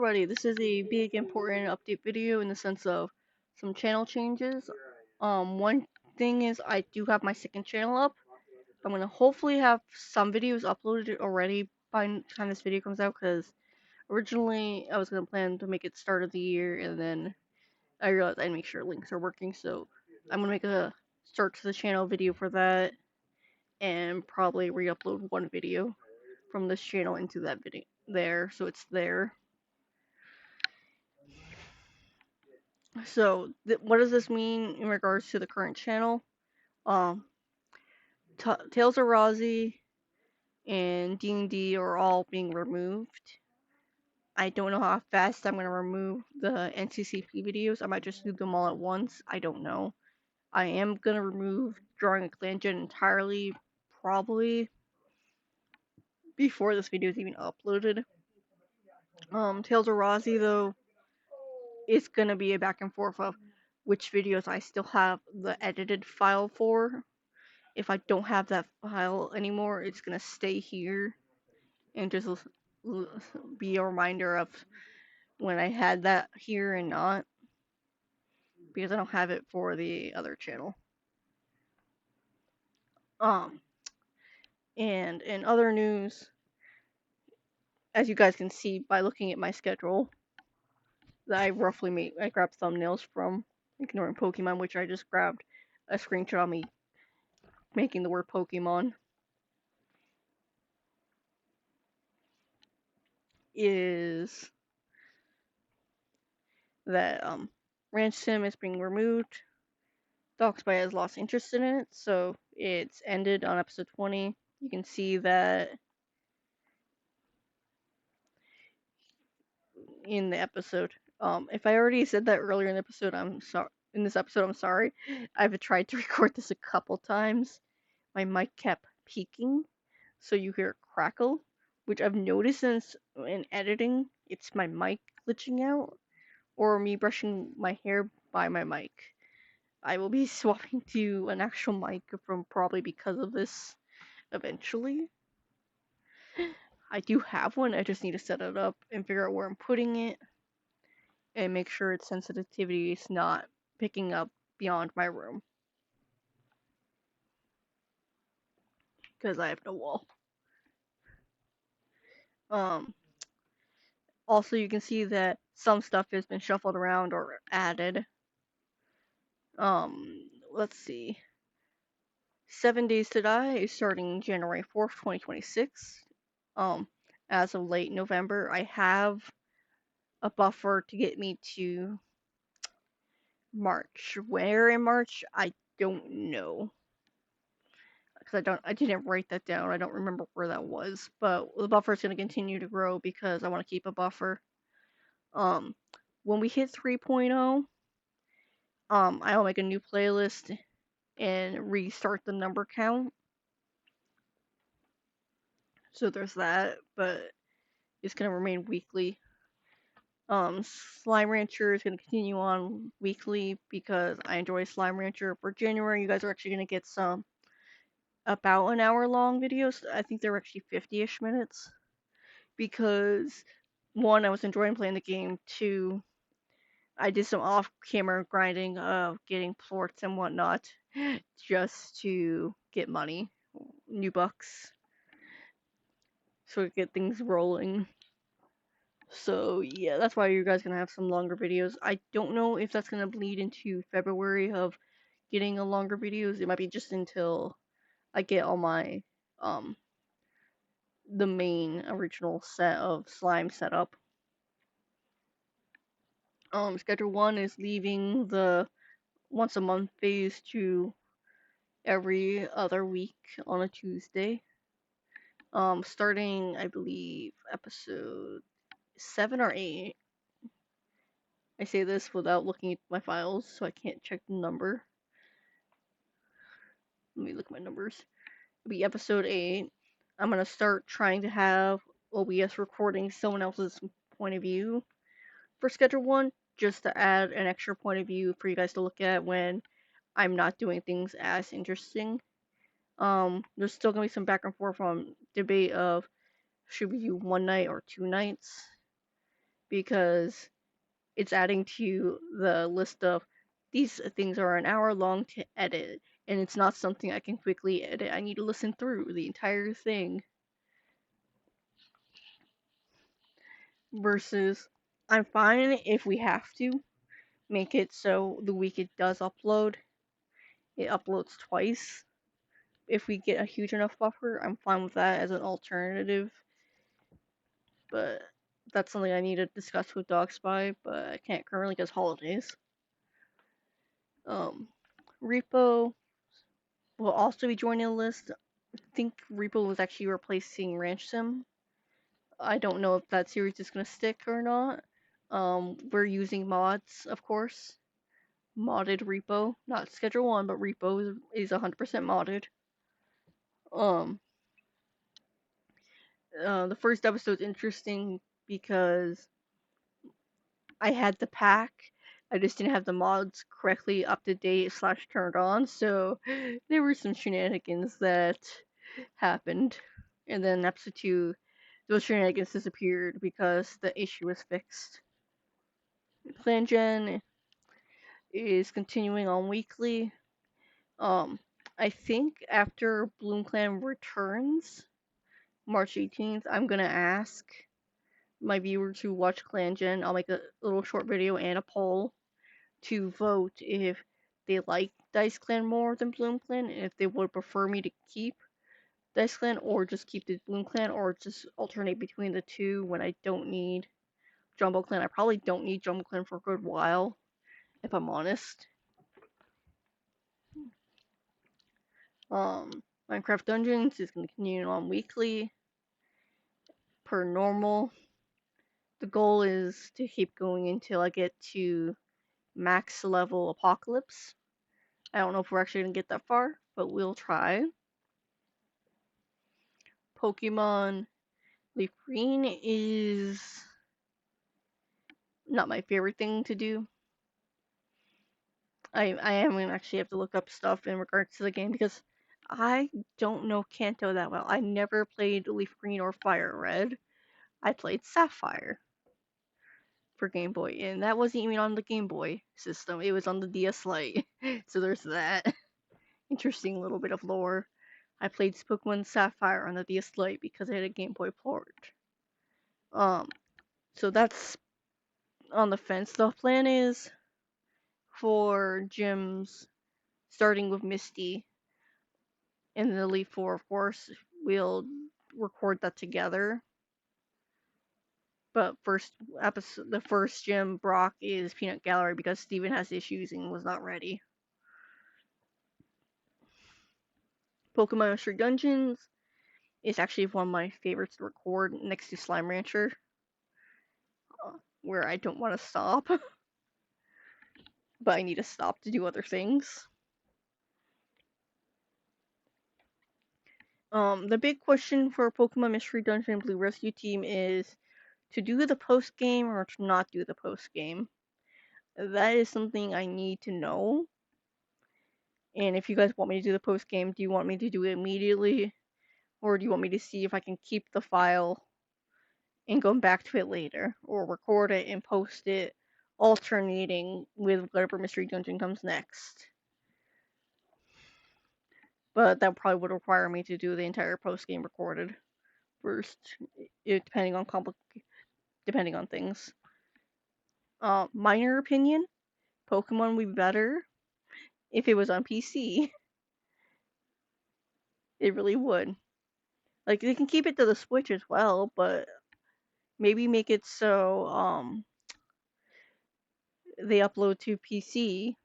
everybody, this is a big important update video in the sense of some channel changes. One thing is I do have my second channel up. I'm gonna hopefully have some videos uploaded already by the time this video comes out, because originally I was gonna plan to make it start of the year, and then I realized I'd make sure links are working, so I'm gonna make a start to the channel video for that, and probably re-upload one video from this channel into that video there, so it's there. So, what does this mean in regards to the current channel? Um, Tales of Razi and D&D are all being removed. I don't know how fast I'm gonna remove the NCCP videos. I might just do them all at once. I don't know. I am gonna remove Drawing a Clan Gen entirely, probably before this video is even uploaded. Tales of Razi, though, it's gonna be a back and forth of which videos I still have the edited file for. If I don't have that file anymore, it's gonna stay here and just be a reminder of when I had that here and not, because I don't have it for the other channel. And in other news, as you guys can see by looking at my schedule, that I grabbed thumbnails from, ignoring Pokemon, which I just grabbed a screenshot of me making the word Pokemon, is that Ranch Sim is being removed. DocsPy has lost interest in it, so it's ended on episode 20. You can see that in the episode. If I already said that earlier in the episode, I'm sorry. In this episode, I'm sorry. I've tried to record this a couple times. My mic kept peaking, so you hear a crackle, which I've noticed since in editing. It's my mic glitching out, or me brushing my hair by my mic. I will be swapping to an actual microphone probably because of this eventually. I do have one, I just need to set it up and figure out where I'm putting it and make sure its sensitivity is not picking up beyond my room, because I have no wall. Also, you can see that some stuff has been shuffled around or added. Let's see. 7 Days to Die is starting January 4th, 2026. As of late November, I have a buffer to get me to March. Where in March, I don't know, because I didn't write that down. I don't remember where that was, but the buffer is going to continue to grow because I want to keep a buffer. When we hit 3.0, I'll make a new playlist and restart the number count. So there's that, but it's going to remain weekly. Slime Rancher is going to continue on weekly because I enjoy Slime Rancher. For January, you guys are actually going to get some about an hour long videos. I think they're actually 50-ish minutes, because one, I was enjoying playing the game. Two, I did some off camera grinding of getting ports and whatnot just to get money, new bucks, so we get things rolling. So yeah, that's why you guys are gonna have some longer videos. I don't know if that's gonna bleed into February of getting a longer videos. It might be just until I get all my the main original set of slime set up. Schedule 1 is leaving the once a month phase to every other week on a Tuesday. Starting, I believe, episode 7 or 8. I say this without looking at my files, so I can't check the number. Let me look at my numbers. It'll be episode 8. I'm gonna start trying to have OBS recording someone else's point of view for schedule 1, just to add an extra point of view for you guys to look at when I'm not doing things as interesting. There's still gonna be some back and forth on debate of should we do one night or 2 nights. because it's adding to the list of these things are an hour long to edit, and it's not something I can quickly edit. I need to listen through the entire thing. Versus, I'm fine if we have to make it so the week it does upload, it uploads twice. If we get a huge enough buffer, I'm fine with that as an alternative. But that's something I need to discuss with DogSpy, but I can't currently because holidays. Repo will also be joining the list. I think Repo was actually replacing Ranch Sim. I don't know if that series is going to stick or not. We're using mods, of course. Modded Repo, not Schedule 1, but Repo is 100% modded. The first episode's interesting because I had the pack. I just didn't have the mods correctly up to date / turned on, so there were some shenanigans that happened. And then episode 2, those shenanigans disappeared because the issue was fixed. Clan Gen is continuing on weekly. I think after Bloom Clan returns, March 18th, I'm gonna ask my viewers who watch Clan Gen. I'll make a little short video and a poll to vote if they like Dice Clan more than Bloom Clan, and if they would prefer me to keep Dice Clan or just keep the Bloom Clan, or just alternate between the two when I don't need Jumbo Clan. I probably don't need Jumbo Clan for a good while, if I'm honest. Minecraft Dungeons is going to continue on weekly, per normal. The goal is to keep going until I get to max level Apocalypse. I don't know if we're actually going to get that far, but we'll try. Pokemon Leaf Green is not my favorite thing to do. I am going to actually have to look up stuff in regards to the game because I don't know Kanto that well. I never played Leaf Green or Fire Red. I played Sapphire for Game Boy, and that wasn't even on the Game Boy system. It was on the DS Lite. So there's that. Interesting little bit of lore. I played Pokemon Sapphire on the DS Lite because I had a Game Boy port. So that's on the fence. The plan is for gyms, starting with Misty and the Elite Four, of course, we'll record that together. But the first gym, Brock, is Peanut Gallery because Steven has issues and was not ready. Pokemon Mystery Dungeons is actually one of my favorites to record next to Slime Rancher, where I don't want to stop, but I need to stop to do other things. The big question for Pokemon Mystery Dungeon Blue Rescue Team is to do the post game or to not do the post game. That is something I need to know. And if you guys want me to do the post game, do you want me to do it immediately? Or do you want me to see if I can keep the file and go back to it later? Or record it and post it, alternating with whatever Mystery Dungeon comes next? But that probably would require me to do the entire post game recorded first, depending on things. Minor opinion, Pokemon would be better if it was on PC. It really would. Like, they can keep it to the Switch as well, but maybe make it so they upload to PC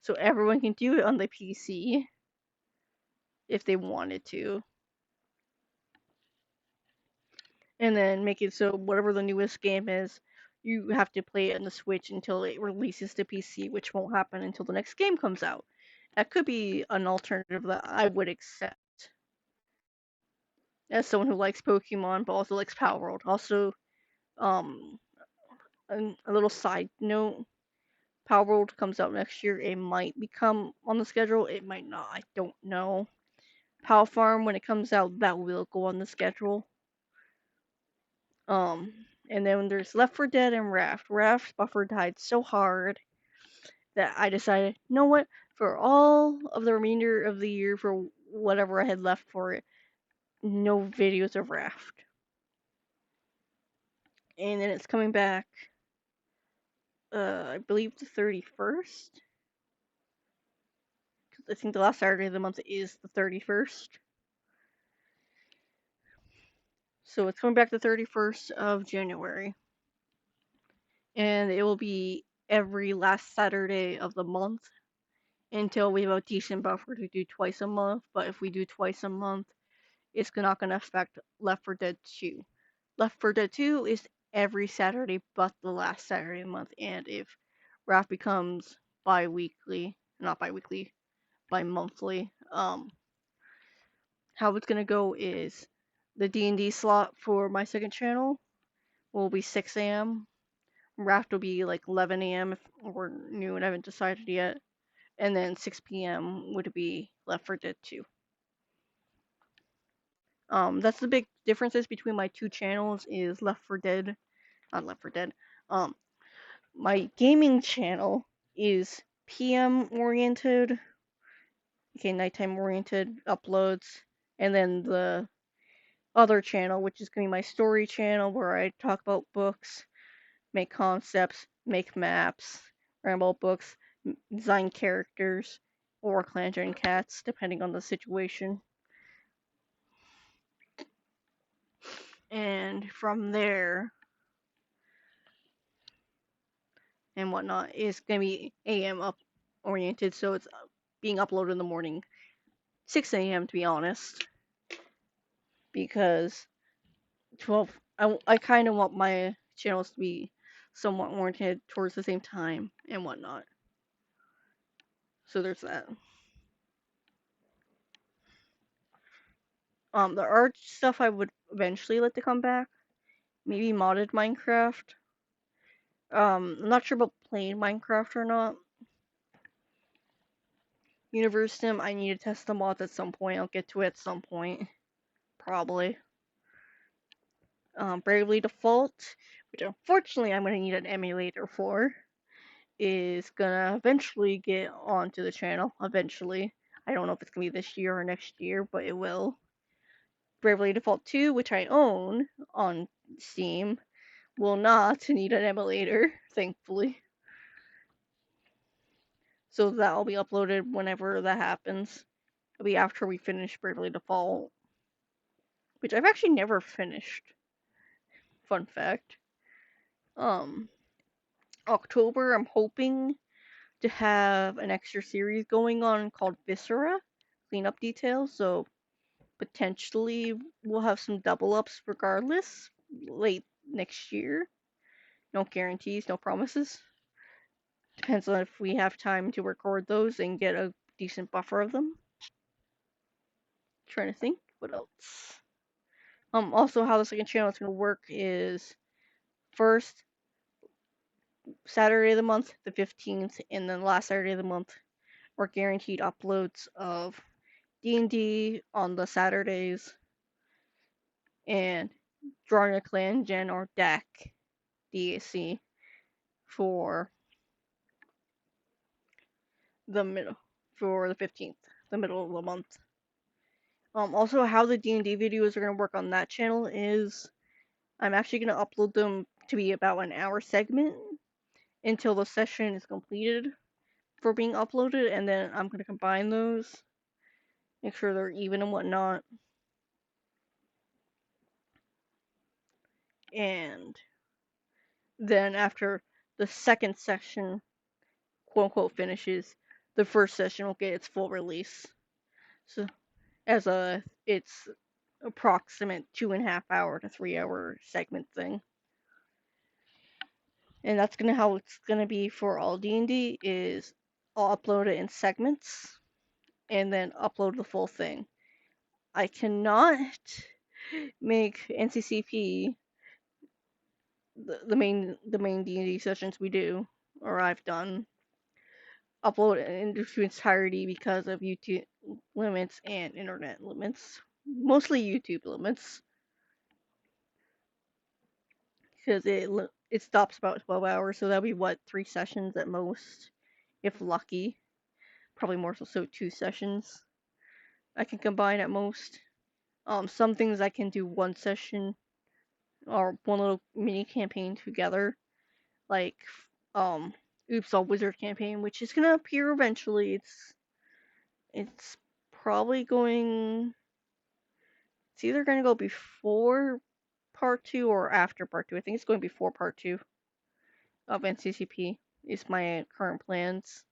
so everyone can do it on the PC if they wanted to. And then make it so whatever the newest game is, you have to play it on the Switch until it releases to PC, which won't happen until the next game comes out. That could be an alternative that I would accept. As someone who likes Pokemon but also likes Power World. Also, a little side note, Power World comes out next year. It might become on the schedule. It might not. I don't know. Power Farm, when it comes out, that will go on the schedule. And then there's Left 4 Dead and Raft. Raft's buffer died so hard that I decided, you know what? For all of the remainder of the year, for whatever I had left for it, no videos of Raft. And then it's coming back, I believe the 31st. I think the last Saturday of the month is the 31st. So it's coming back the 31st of January. And it will be every last Saturday of the month until we have a decent buffer to do twice a month. But if we do twice a month, it's not going to affect Left 4 Dead 2. Left 4 Dead 2 is every Saturday but the last Saturday of the month. And if Raft becomes bi-weekly, not bi-weekly, bi-monthly, how it's going to go is the D&D slot for my second channel will be 6 a.m. Raft will be like 11 a.m. or noon. I haven't decided yet. And then 6 p.m. would be Left 4 Dead 2. That's the big differences between my two channels is Left 4 Dead, not Left 4 Dead. My gaming channel is PM oriented, okay, nighttime oriented uploads, and then the other channel, which is going to be my story channel, where I talk about books, make concepts, make maps, ramble books, design characters, or clans and cats, depending on the situation. And from there and whatnot, it's going to be AM up oriented, so it's being uploaded in the morning, 6 a.m. to be honest, because 12. I kind of want my channels to be somewhat oriented towards the same time and whatnot. So there's that. The art stuff I would eventually like to come back. Maybe modded Minecraft. I'm not sure about plain Minecraft or not. Universe-Sim, I need to test the mods at some point. I'll get to it at some point. Probably. Bravely Default, which unfortunately I'm going to need an emulator for, is gonna eventually get onto the channel. Eventually. I don't know if it's gonna be this year or next year, but it will. Bravely Default 2, which I own on Steam, will not need an emulator, thankfully. So that'll be uploaded whenever that happens. It'll be after we finish Bravely Default, which I've actually never finished. Fun fact. October, I'm hoping to have an extra series going on called Viscera, cleanup details, so potentially we'll have some double ups regardless late next year. No guarantees, no promises. Depends on if we have time to record those and get a decent buffer of them. Trying to think what else. Also how the second channel is going to work is first Saturday of the month, the 15th, and then last Saturday of the month are guaranteed uploads of D&D on the Saturdays and Drawing a Clan Gen or DAC DAC for the 15th, the middle of the month. Also how the D&D videos are going to work on that channel is I'm actually going to upload them to be about an hour segment until the session is completed for being uploaded, and then I'm going to combine those, make sure they're even and whatnot. And then after the second session, quote unquote, finishes, the first session will get its full release. So it's approximate 2.5 hour to 3 hour segment thing. And that's how it's gonna be for all D&D is I'll upload it in segments and then upload the full thing. I cannot make NCCP the main D&D sessions we do or I've done upload it into entirety because of YouTube limits and internet limits. Mostly YouTube limits. because it stops about 12 hours, so that'll be what, 3 sessions at most, if lucky. Probably more so 2 sessions I can combine at most. Some things I can do 1 session or one little mini campaign together, like Oops All Wizard campaign, which is gonna appear eventually. It's probably going. It's either gonna go before part 2 or after part 2. I think it's going before part 2 of NCCP. Is my current plans.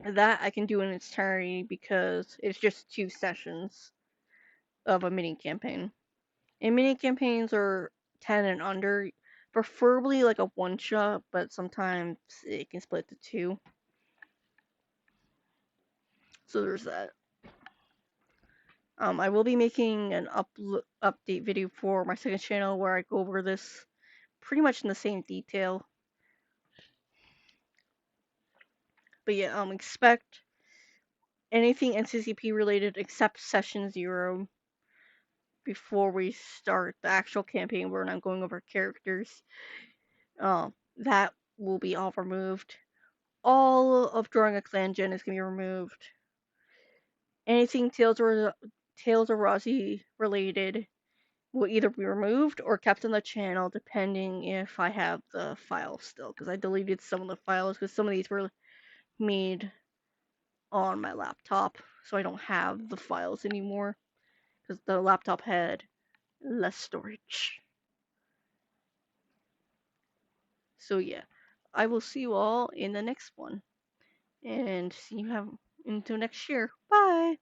That I can do in its entirety because it's just 2 sessions of a mini campaign. And mini campaigns are 10 and under, preferably like a one shot, but sometimes it can split to 2. So there's that. I will be making an update video for my second channel where I go over this pretty much in the same detail. But yeah, expect anything NCCP related except session 0 before we start the actual campaign where I'm going over characters. That will be all removed. All of Drawing a Clan Gen is going to be removed. Anything Tales of Razi related will either be removed or kept on the channel, depending if I have the files still, because I deleted some of the files because some of these were made on my laptop, so I don't have the files anymore because the laptop had less storage. So yeah, I will see you all in the next one, and see you have until next year. Bye.